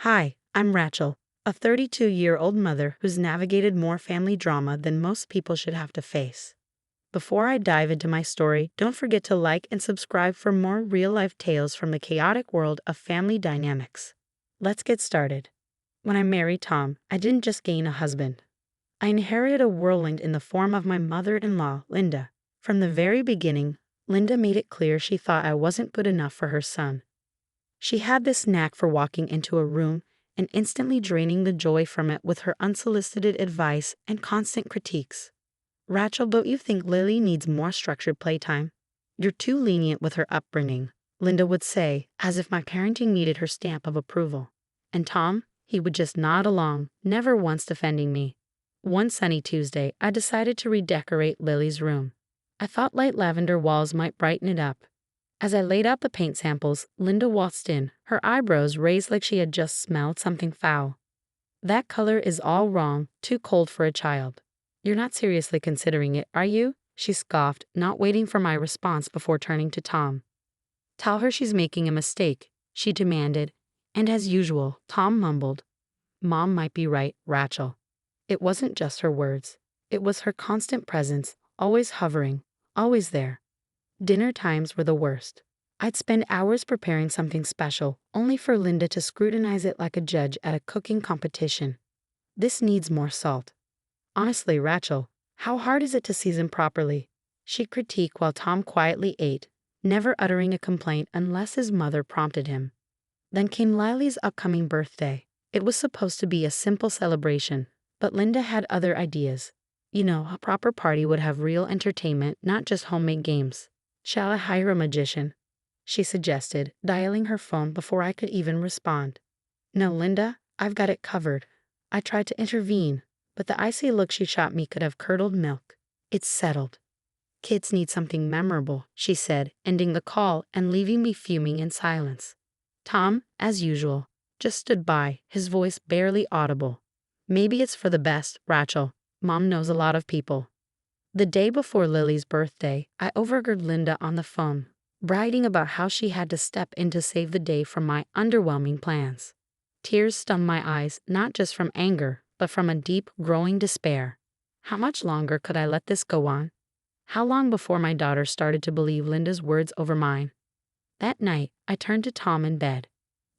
Hi, I'm Rachel, a 32-year-old mother who's navigated more family drama than most people should have to face. Before I dive into my story, don't forget to like and subscribe for more real-life tales from the chaotic world of family dynamics. Let's get started. When I married Tom, I didn't just gain a husband. I inherited a whirlwind in the form of my mother-in-law, Linda. From the very beginning, Linda made it clear she thought I wasn't good enough for her son. She had this knack for walking into a room and instantly draining the joy from it with her unsolicited advice and constant critiques. Rachel, don't you think Lily needs more structured playtime? You're too lenient with her upbringing, Linda would say, as if my parenting needed her stamp of approval. And Tom, he would just nod along, never once defending me. One sunny Tuesday, I decided to redecorate Lily's room. I thought light lavender walls might brighten it up. As I laid out the paint samples, Linda waltzed in, her eyebrows raised like she had just smelled something foul. "That color is all wrong, too cold for a child. You're not seriously considering it, are you?" she scoffed, not waiting for my response before turning to Tom. "Tell her she's making a mistake," she demanded, and as usual, Tom mumbled, "Mom might be right, Rachel." It wasn't just her words. It was her constant presence, always hovering, always there. Dinner times were the worst. I'd spend hours preparing something special, only for Linda to scrutinize it like a judge at a cooking competition. "This needs more salt." "Honestly, Rachel, how hard is it to season properly?" she'd critique while Tom quietly ate, never uttering a complaint unless his mother prompted him. Then came Lily's upcoming birthday. It was supposed to be a simple celebration, but Linda had other ideas. A proper party would have real entertainment, not just homemade games. "Shall I hire a magician?" she suggested, dialing her phone before I could even respond. "No, Linda, I've got it covered." I tried to intervene, but the icy look she shot me could have curdled milk. "It's settled." "Kids need something memorable," she said, ending the call and leaving me fuming in silence. Tom, as usual, just stood by, his voice barely audible. "Maybe it's for the best, Rachel. Mom knows a lot of people." The day before Lily's birthday, I overheard Linda on the phone, bragging about how she had to step in to save the day from my underwhelming plans. Tears stung my eyes, not just from anger, but from a deep, growing despair. How much longer could I let this go on? How long before my daughter started to believe Linda's words over mine? That night, I turned to Tom in bed.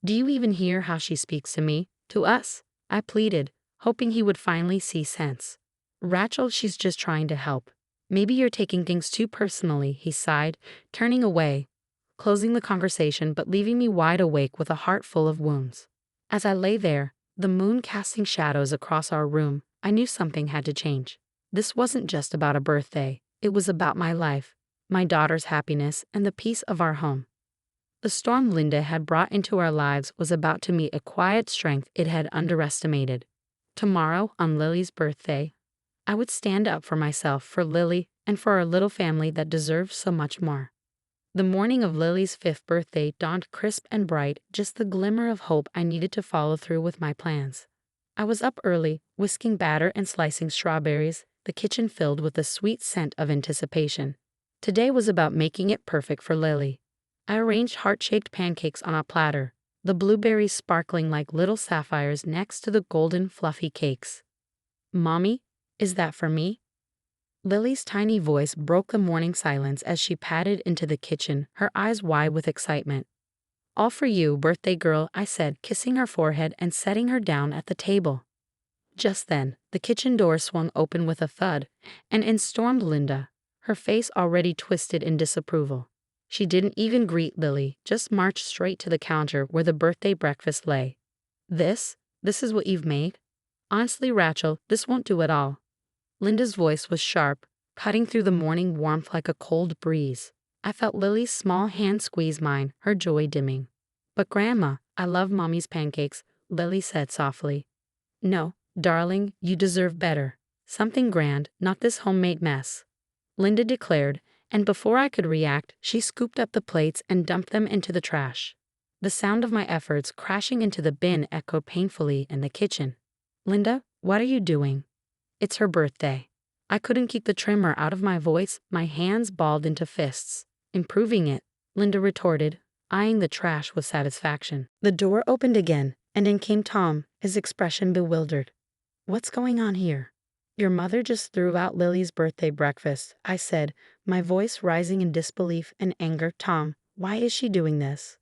"Do you even hear how she speaks to me? To us?" I pleaded, hoping he would finally see sense. "Rachel, she's just trying to help. Maybe you're taking things too personally," he sighed, turning away, closing the conversation but leaving me wide awake with a heart full of wounds. As I lay there, the moon casting shadows across our room, I knew something had to change. This wasn't just about a birthday. It was about my life, my daughter's happiness, and the peace of our home. The storm Linda had brought into our lives was about to meet a quiet strength it had underestimated. Tomorrow, on Lily's birthday, I would stand up for myself, for Lily, and for our little family that deserves so much more. The morning of Lily's 5th birthday dawned crisp and bright, just the glimmer of hope I needed to follow through with my plans. I was up early, whisking batter and slicing strawberries, the kitchen filled with the sweet scent of anticipation. Today was about making it perfect for Lily. I arranged heart-shaped pancakes on a platter, the blueberries sparkling like little sapphires next to the golden, fluffy cakes. "Mommy, is that for me?" Lily's tiny voice broke the morning silence as she padded into the kitchen, her eyes wide with excitement. "All for you, birthday girl," I said, kissing her forehead and setting her down at the table. Just then, the kitchen door swung open with a thud, and in stormed Linda, her face already twisted in disapproval. She didn't even greet Lily, just marched straight to the counter where the birthday breakfast lay. This is what you've made? Honestly, Rachel, this won't do at all." Linda's voice was sharp, cutting through the morning warmth like a cold breeze. I felt Lily's small hand squeeze mine, her joy dimming. "But Grandma, I love Mommy's pancakes," Lily said softly. "No, darling, you deserve better. Something grand, not this homemade mess," Linda declared, and before I could react, she scooped up the plates and dumped them into the trash. The sound of my efforts crashing into the bin echoed painfully in the kitchen. "Linda, what are you doing?" "It's her birthday." I couldn't keep the tremor out of my voice, my hands balled into fists. "Improving it," Linda retorted, eyeing the trash with satisfaction. The door opened again, And in came Tom, his expression bewildered. What's going on here? Your mother just threw out Lily's birthday breakfast, I said, my voice rising in disbelief and anger. Tom, why is she doing this?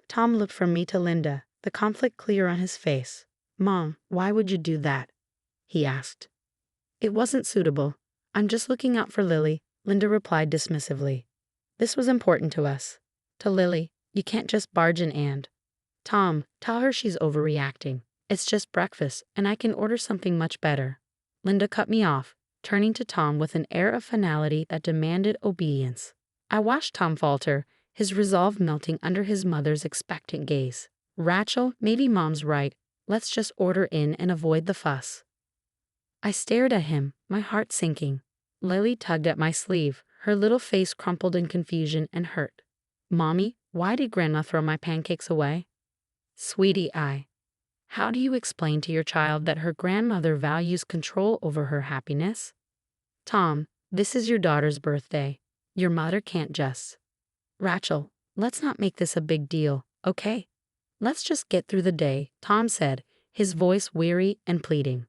Tom looked from me to Linda, the conflict clear on his face. Mom, why would you do that? He asked. It wasn't suitable. I'm just looking out for Lily, Linda replied dismissively. This was important to us. To Lily, you can't just barge in and. Tom, tell her she's overreacting. It's just breakfast, and I can order something much better. Linda cut me off, turning to Tom with an air of finality that demanded obedience. I watched Tom falter, his resolve melting under his mother's expectant gaze. Rachel, maybe Mom's right. Let's just order in and avoid the fuss. I stared at him, my heart sinking. Lily tugged at my sleeve, her little face crumpled in confusion and hurt. Mommy, why did Grandma throw my pancakes away? Sweetie, how do you explain to your child that her grandmother values control over her happiness? Tom, this is your daughter's birthday. Your mother can't just. Rachel, let's not make this a big deal, okay? Let's just get through the day, Tom said, his voice weary and pleading.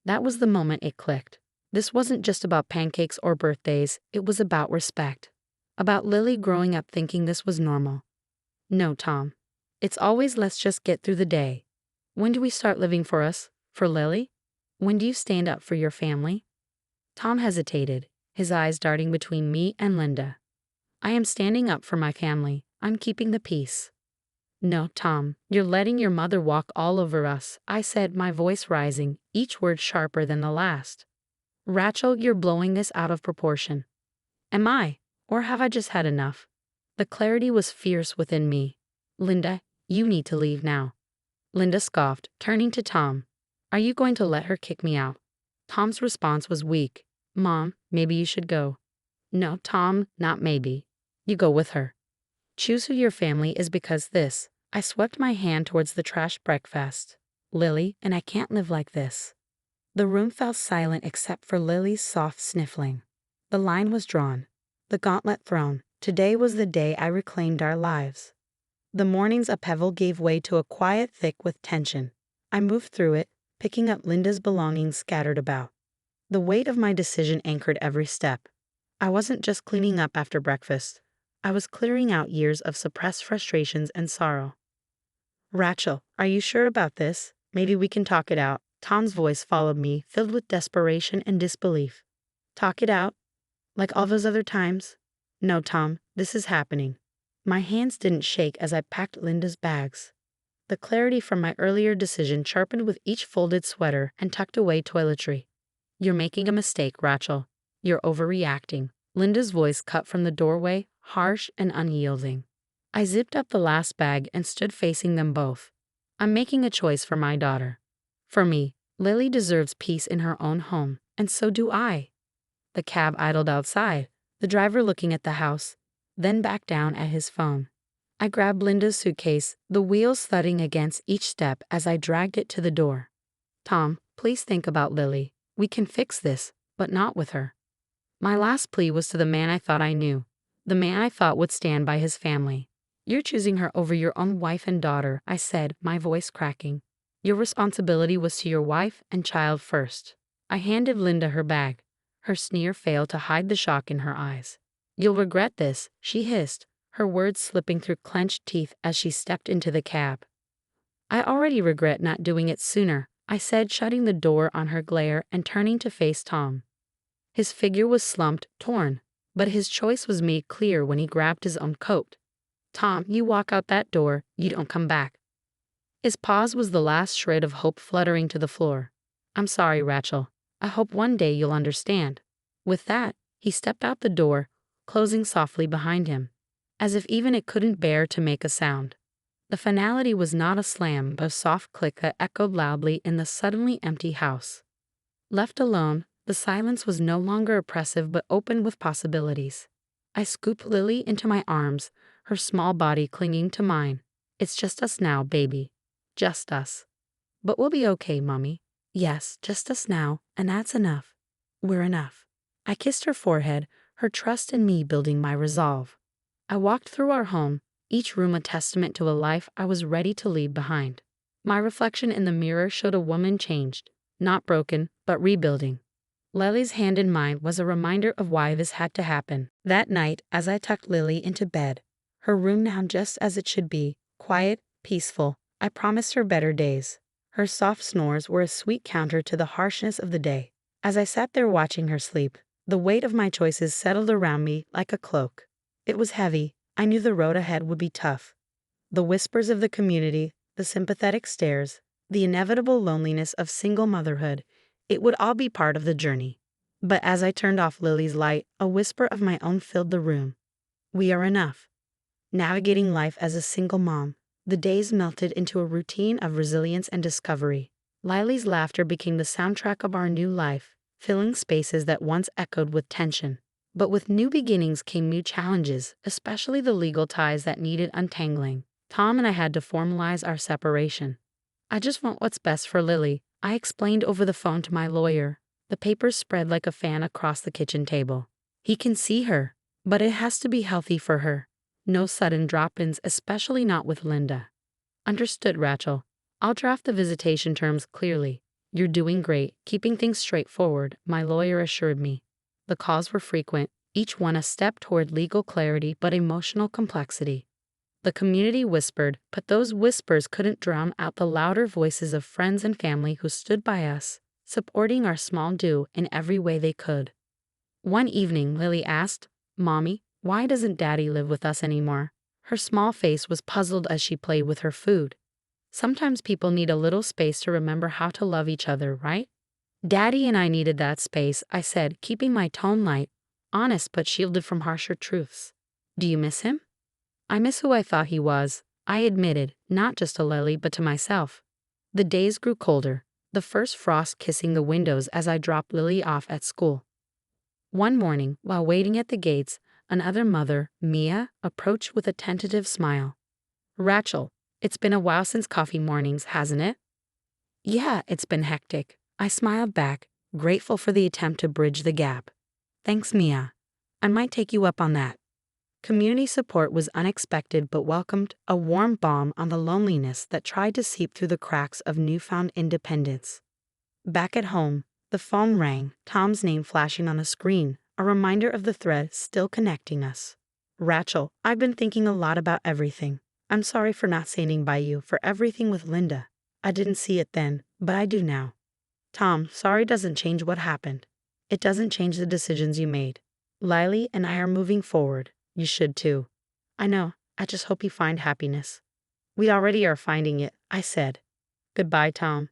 That was the moment it clicked. This wasn't just about pancakes or birthdays, it was about respect. About Lily growing up thinking this was normal. No, Tom. It's always let's just get through the day. When do we start living for us? For Lily? When do you stand up for your family? Tom hesitated, his eyes darting between me and Linda. I am standing up for my family. I'm keeping the peace. No, Tom, you're letting your mother walk all over us, I said, my voice rising, each word sharper than the last. Rachel, you're blowing this out of proportion. Am I? Or have I just had enough? The clarity was fierce within me. Linda, you need to leave now. Linda scoffed, turning to Tom. Are you going to let her kick me out? Tom's response was weak. Mom, maybe you should go. No, Tom, not maybe. You go with her. Choose who your family is because this. I swept my hand towards the trash breakfast. Lily, and I can't live like this. The room fell silent except for Lily's soft sniffling. The line was drawn. The gauntlet thrown. Today was the day I reclaimed our lives. The morning's upheaval gave way to a quiet thick with tension. I moved through it, picking up Linda's belongings scattered about. The weight of my decision anchored every step. I wasn't just cleaning up after breakfast. I was clearing out years of suppressed frustrations and sorrow. Rachel, are you sure about this? Maybe we can talk it out. Tom's voice followed me, filled with desperation and disbelief. Talk it out? Like all those other times? No, Tom, this is happening. My hands didn't shake as I packed Linda's bags. The clarity from my earlier decision sharpened with each folded sweater and tucked away toiletry. You're making a mistake, Rachel. You're overreacting. Linda's voice cut from the doorway, harsh and unyielding. I zipped up the last bag and stood facing them both. I'm making a choice for my daughter. For me, Lily deserves peace in her own home, and so do I. The cab idled outside, the driver looking at the house, then back down at his phone. I grabbed Linda's suitcase, the wheels thudding against each step as I dragged it to the door. Tom, please think about Lily. We can fix this, but not with her. My last plea was to the man I thought I knew, the man I thought would stand by his family. You're choosing her over your own wife and daughter, I said, my voice cracking. Your responsibility was to your wife and child first. I handed Linda her bag. Her sneer failed to hide the shock in her eyes. You'll regret this, she hissed, her words slipping through clenched teeth as she stepped into the cab. I already regret not doing it sooner, I said, shutting the door on her glare and turning to face Tom. His figure was slumped, torn, but his choice was made clear when he grabbed his own coat. Tom, you walk out that door, you don't come back. His pause was the last shred of hope fluttering to the floor. I'm sorry, Rachel. I hope one day you'll understand. With that, he stepped out the door, closing softly behind him, as if even it couldn't bear to make a sound. The finality was not a slam, but a soft click that echoed loudly in the suddenly empty house. Left alone, the silence was no longer oppressive but open with possibilities. I scooped Lily into my arms, her small body clinging to mine. It's just us now, baby. Just us. But we'll be okay, Mommy. Yes, just us now, and that's enough. We're enough. I kissed her forehead, her trust in me building my resolve. I walked through our home, each room a testament to a life I was ready to leave behind. My reflection in the mirror showed a woman changed, not broken, but rebuilding. Lily's hand in mine was a reminder of why this had to happen. That night, as I tucked Lily into bed, her room now just as it should be, quiet, peaceful, I promised her better days. Her soft snores were a sweet counter to the harshness of the day. As I sat there watching her sleep, the weight of my choices settled around me like a cloak. It was heavy. I knew the road ahead would be tough. The whispers of the community, the sympathetic stares, the inevitable loneliness of single motherhood, it would all be part of the journey. But as I turned off Lily's light, a whisper of my own filled the room. We are enough. Navigating life as a single mom, the days melted into a routine of resilience and discovery. Lily's laughter became the soundtrack of our new life, filling spaces that once echoed with tension. But with new beginnings came new challenges, especially the legal ties that needed untangling. Tom and I had to formalize our separation. I just want what's best for Lily, I explained over the phone to my lawyer. The papers spread like a fan across the kitchen table. He can see her, but it has to be healthy for her. No sudden drop-ins, especially not with Linda. Understood, Rachel. I'll draft the visitation terms clearly. You're doing great, keeping things straightforward, my lawyer assured me. The calls were frequent, each one a step toward legal clarity but emotional complexity. The community whispered, but those whispers couldn't drown out the louder voices of friends and family who stood by us, supporting our small do in every way they could. One evening, Lily asked, "Mommy, why doesn't Daddy live with us anymore?" Her small face was puzzled as she played with her food. Sometimes people need a little space to remember how to love each other, right? Daddy and I needed that space, I said, keeping my tone light, honest but shielded from harsher truths. Do you miss him? I miss who I thought he was, I admitted, not just to Lily but to myself. The days grew colder, the first frost kissing the windows as I dropped Lily off at school. One morning, while waiting at the gates, another mother, Mia, approached with a tentative smile. "Rachel, it's been a while since coffee mornings, hasn't it?" "Yeah, it's been hectic," I smiled back, grateful for the attempt to bridge the gap. "Thanks, Mia. I might take you up on that." Community support was unexpected but welcomed, a warm balm on the loneliness that tried to seep through the cracks of newfound independence. Back at home, the phone rang, Tom's name flashing on the screen, a reminder of the thread still connecting us. "Rachel, I've been thinking a lot about everything. I'm sorry for not standing by you for everything with Linda. I didn't see it then, but I do now." "Tom, sorry doesn't change what happened. It doesn't change the decisions you made. Lily and I are moving forward. You should too." "I know, I just hope you find happiness." "We already are finding it," I said. "Goodbye, Tom."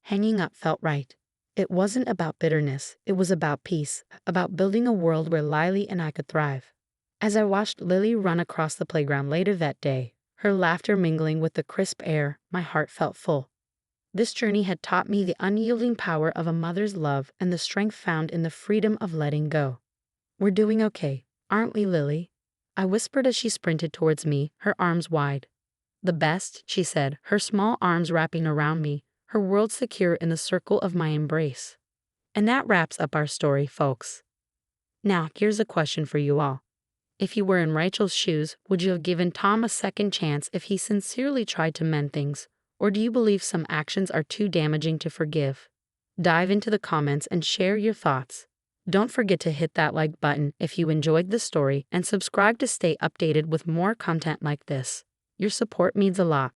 Hanging up felt right. It wasn't about bitterness, it was about peace, about building a world where Lily and I could thrive. As I watched Lily run across the playground later that day, her laughter mingling with the crisp air, my heart felt full. This journey had taught me the unyielding power of a mother's love and the strength found in the freedom of letting go. "We're doing okay, aren't we, Lily?" I whispered as she sprinted towards me, her arms wide. "The best," she said, her small arms wrapping around me, her world secure in the circle of my embrace. And that wraps up our story, folks. Now, here's a question for you all. If you were in Rachel's shoes, would you have given Tom a second chance if he sincerely tried to mend things, or do you believe some actions are too damaging to forgive? Dive into the comments and share your thoughts. Don't forget to hit that like button if you enjoyed the story and subscribe to stay updated with more content like this. Your support means a lot.